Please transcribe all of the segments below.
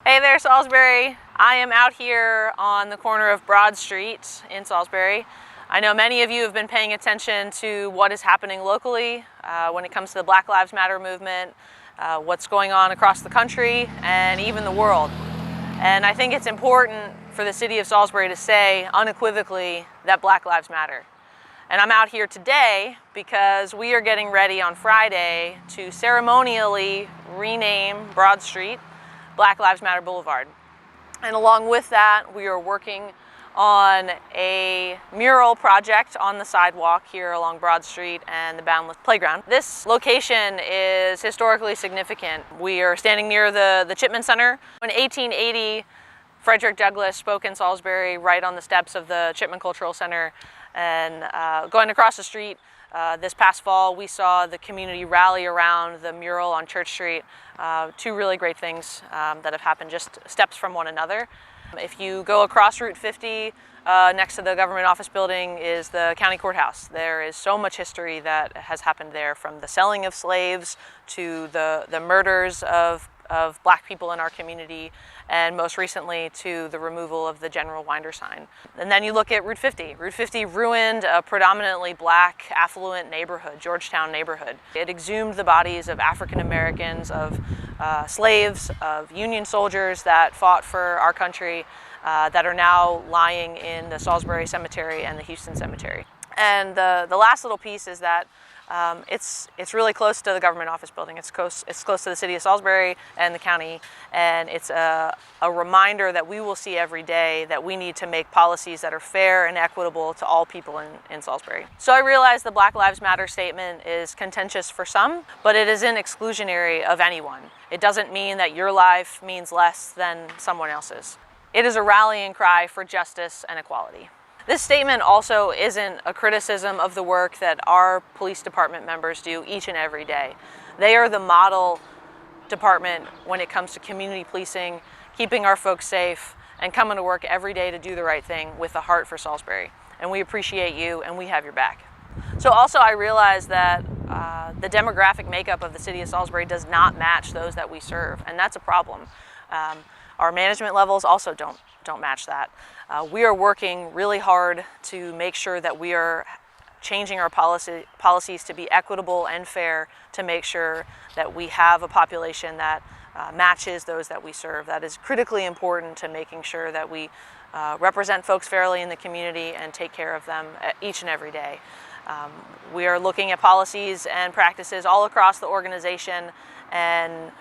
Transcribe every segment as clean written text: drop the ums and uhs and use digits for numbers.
Hey there, Salisbury. I am out here on the corner of Broad Street in Salisbury. I know many of you have been paying attention to what is happening locally when it comes to the Black Lives Matter movement, what's going on across the country and even the world. And I think it's important for the city of Salisbury to say unequivocally that Black Lives Matter. And I'm out here today because we are getting ready on Friday to ceremonially rename Broad Street Black Lives Matter Boulevard. And along with that, we are working on a mural project on the sidewalk here along Broad Street and the Boundless Playground. This location is historically significant. We are standing near the Chipman Center. In 1880, Frederick Douglass spoke in Salisbury right on the steps of the Chipman Cultural Center. And going across the street this past fall, we saw the community rally around the mural on Church Street. Two really great things that have happened just steps from one another. If you go across Route 50, next to the government office building is the county courthouse. There is so much history that has happened there, from the selling of slaves to the murders of Black people in our community, and most recently to the removal of the General Winder sign. And then you look at Route 50. Route 50 ruined a predominantly Black, affluent neighborhood, Georgetown neighborhood. It exhumed the bodies of African Americans, of slaves, of Union soldiers that fought for our country, that are now lying in the Salisbury Cemetery and the Houston Cemetery. And the last little piece is that it's really close to the government office building. It's close to the city of Salisbury and the county, and it's a reminder that we will see every day that we need to make policies that are fair and equitable to all people in Salisbury. So I realize the Black Lives Matter statement is contentious for some, but it isn't exclusionary of anyone. It doesn't mean that your life means less than someone else's. It is a rallying cry for justice and equality. This statement also isn't a criticism of the work that our police department members do each and every day. They are the model department when it comes to community policing, keeping our folks safe, and coming to work every day to do the right thing with a heart for Salisbury. And we appreciate you, and we have your back. So also I realize that the demographic makeup of the city of Salisbury does not match those that we serve, and that's a problem. Our management levels also don't match that. We are working really hard to make sure that we are changing our policies to be equitable and fair, to make sure that we have a population that matches those that we serve. That is critically important to making sure that we represent folks fairly in the community and take care of them each and every day. We are looking at policies and practices all across the organization, and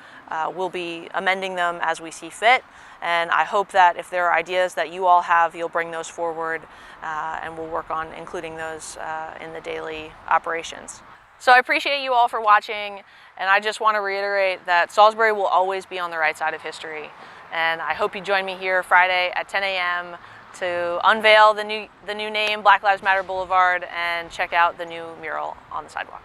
we'll be amending them as we see fit. And I hope that if there are ideas that you all have, you'll bring those forward, and we'll work on including those in the daily operations. So I appreciate you all for watching, and I just want to reiterate that Salisbury will always be on the right side of history. And I hope you join me here Friday at 10 a.m. to unveil the new name, Black Lives Matter Boulevard, and check out the new mural on the sidewalk.